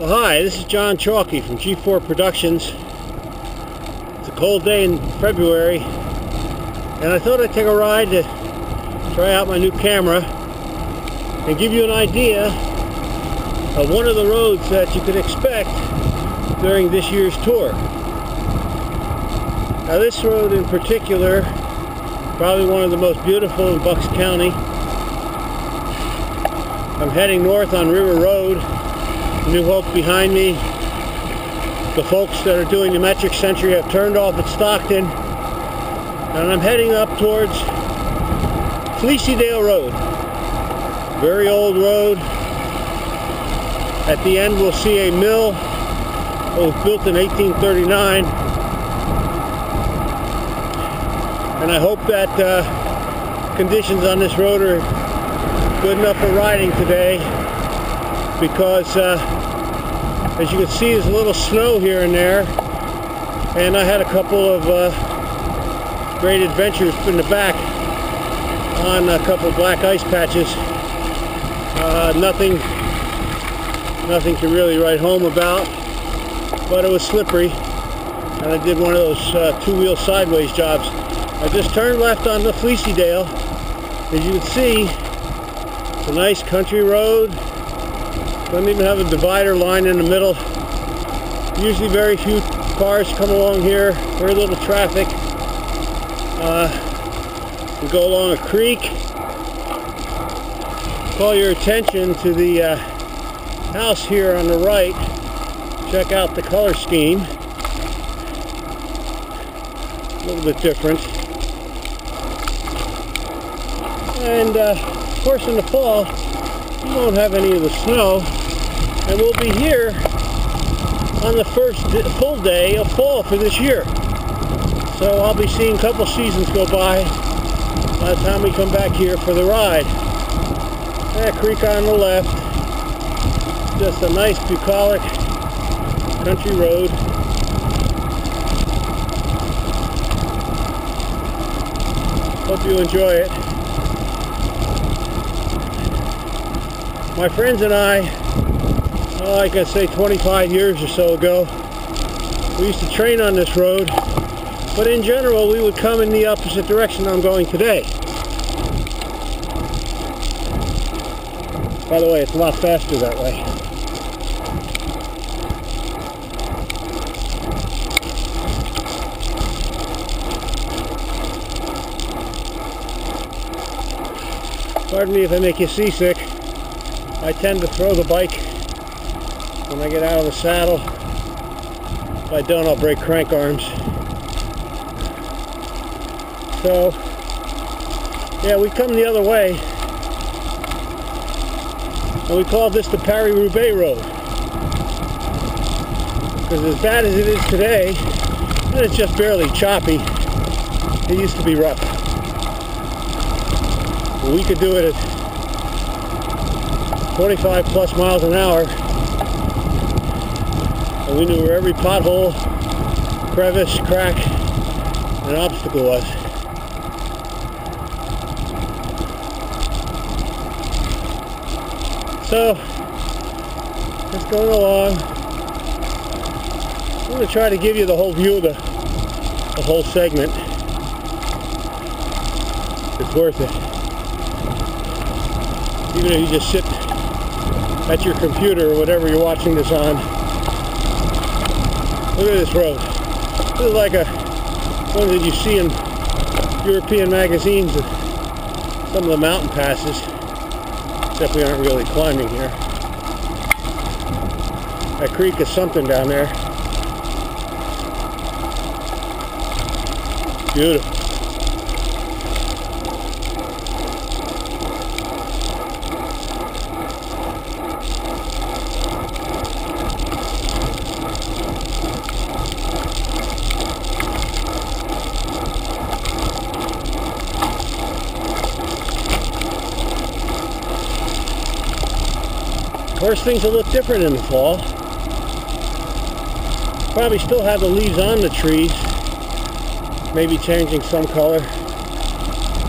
Well, hi, this is John Chalky from G4 Productions. It's a cold day in February, and I thought I'd take a ride to try out my new camera and give you an idea of one of the roads that you could expect during this year's tour. Now, this road in particular, probably one of the most beautiful in Bucks County. I'm heading north on River Road. New Hope behind me. The folks that are doing the metric century have turned off at Stockton, and I'm heading up towards Fleecydale Road. Very old road. At the end we'll see a mill that was built in 1839, and I hope that conditions on this road are good enough for riding today, because as you can see, there's a little snow here and there, and I had a couple of great adventures in the back on a couple black ice patches. Nothing to really write home about, but it was slippery, and I did one of those two-wheel sideways jobs. I just turned left on the Fleecydale. As you can see, it's a nice country road. Doesn't even have a divider line in the middle. Usually very few cars come along here, very little traffic. We go along a creek. Call your attention to the house here on the right. Check out the color scheme. A little bit different. And of course in the fall, you won't have any of the snow. And we'll be here on the first full day of fall for this year. So I'll be seeing a couple seasons go by the time we come back here for the ride. That creek on the left. Just a nice bucolic country road. Hope you enjoy it. My friends and I, like I say, 25 years or so ago, we used to train on this road, but in general we would come in the opposite direction I'm going today. By the way, it's a lot faster that way. Pardon me if I make you seasick. I tend to throw the bike when I get out of the saddle. If I don't, I'll break crank arms. So, yeah, we come the other way, and we call this the Paris-Roubaix Road. Because as bad as it is today, and it's just barely choppy, it used to be rough. But we could do it at 25 plus miles an hour, and we knew where every pothole, crevice, crack, and obstacle was. So, just going along. I'm going to try to give you the whole view of the whole segment. It's worth it. Even if you just sit at your computer or whatever you're watching this on. Look at this road. This is like one that you see in European magazines of some of the mountain passes, except we aren't really climbing here. That creek is something down there. Beautiful. Of course, things will look different in the fall. Probably still have the leaves on the trees, maybe changing some color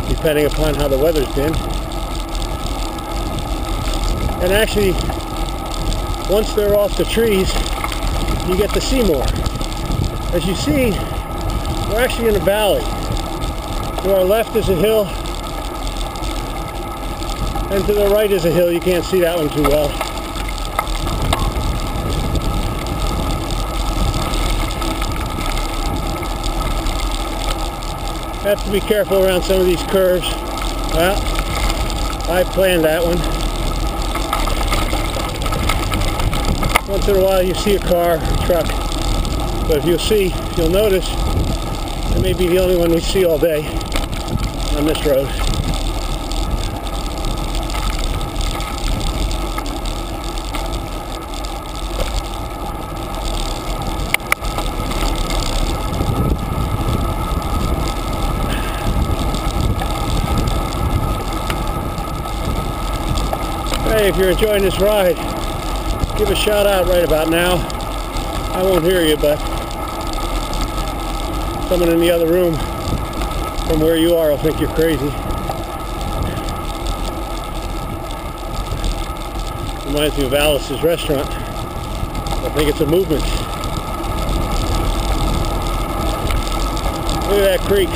depending upon how the weather's been. And actually, once they're off the trees, you get to see more. As you see, we're actually in a valley. To our left is a hill, and to the right is a hill. You can't see that one too well. Have to be careful around some of these curves. Well, I planned that one. Once in a while you see a car, a truck, but if you'll notice, I may be the only one we see all day on this road. Hey, if you're enjoying this ride, give a shout out right about now. I won't hear you, but someone in the other room from where you are will think you're crazy. Reminds me of Alice's restaurant. I think it's a movement. Look at that creek.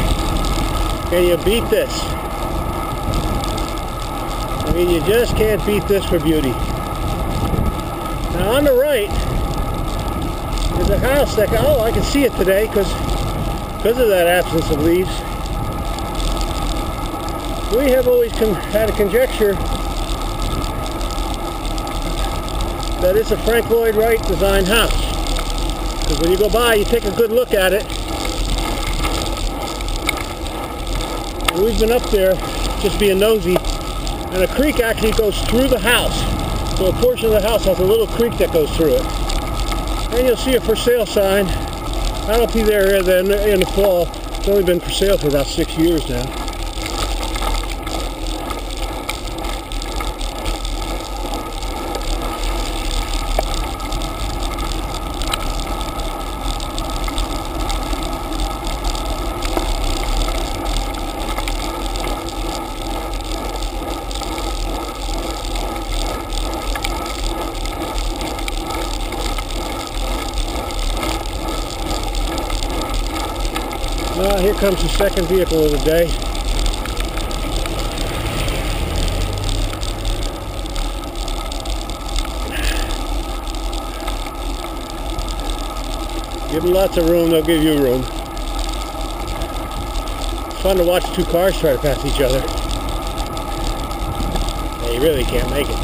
Can you beat this? I mean, you just can't beat this for beauty. Now on the right is a house that, oh, I can see it today because of that absence of leaves. We have always had a conjecture that it's a Frank Lloyd Wright designed house. Because when you go by, you take a good look at it. And we've been up there just being nosy. And a creek actually goes through the house. So a portion of the house has a little creek that goes through it. And you'll see a for sale sign. That'll be there in the fall. It's only been for sale for about 6 years now. Here comes the second vehicle of the day. Give them lots of room, they'll give you room. It's fun to watch two cars try to pass each other. They really can't make it.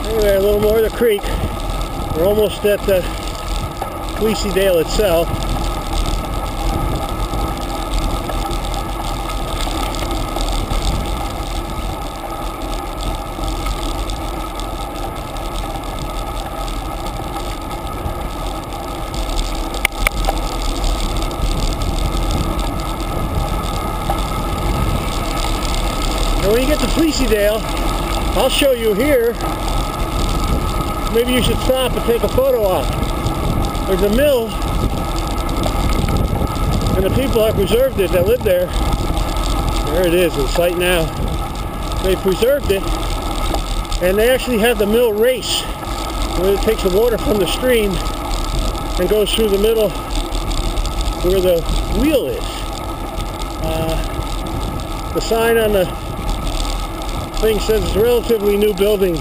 Anyway, a little more of the creek. We're almost at the Fleecydale itself. And when you get to Fleecydale, I'll show you here. Maybe you should stop and take a photo op. There's a mill, and the people have preserved it that live there. There it is in sight now. They preserved it, and they actually have the mill race, where it takes the water from the stream and goes through the middle where the wheel is. The sign on the thing says it's a relatively new building,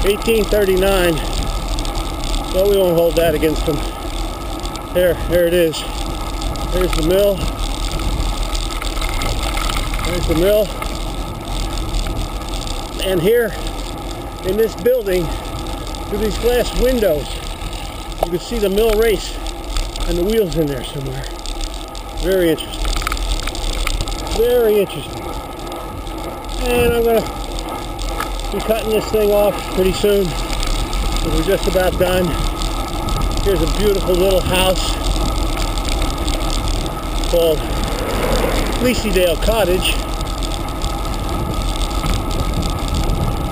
1839, but we won't hold that against them. There it is. There's the mill. There's the mill. And here in this building, through these glass windows, you can see the mill race and the wheels in there somewhere. Very interesting. Very interesting. And I'm going to be cutting this thing off pretty soon. We're just about done. Here's a beautiful little house called Fleecydale Cottage.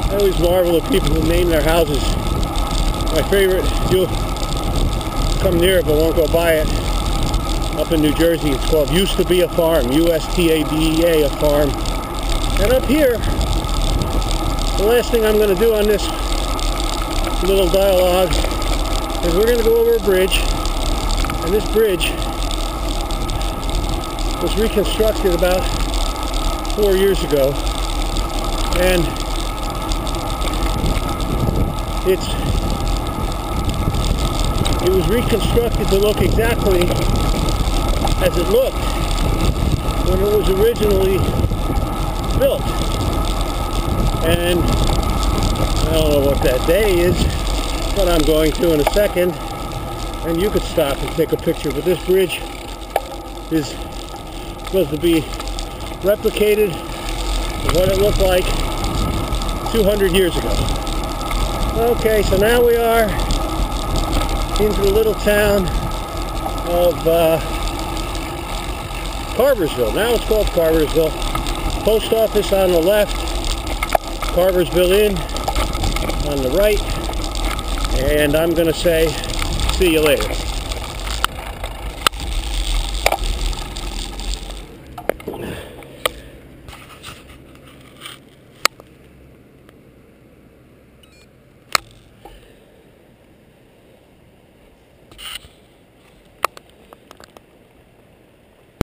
I always marvel at people who name their houses. My favorite, you'll come near it but won't go by it, up in New Jersey. It's called Used to Be a Farm, U-S-T-A-B-E-A, a farm. And up here, the last thing I'm going to do on this little dialogue is we're going to go over a bridge, and this bridge was reconstructed about 4 years ago, and it was reconstructed to look exactly as it looked when it was originally built. And I don't know what that day is, but I'm going to in a second, and you could stop and take a picture. But this bridge is supposed to be replicated of what it looked like 200 years ago. Okay, so now we are into the little town of Carversville. Now it's called Carversville. Post office on the left, Carversville Inn on the right, and I'm going to say see you later.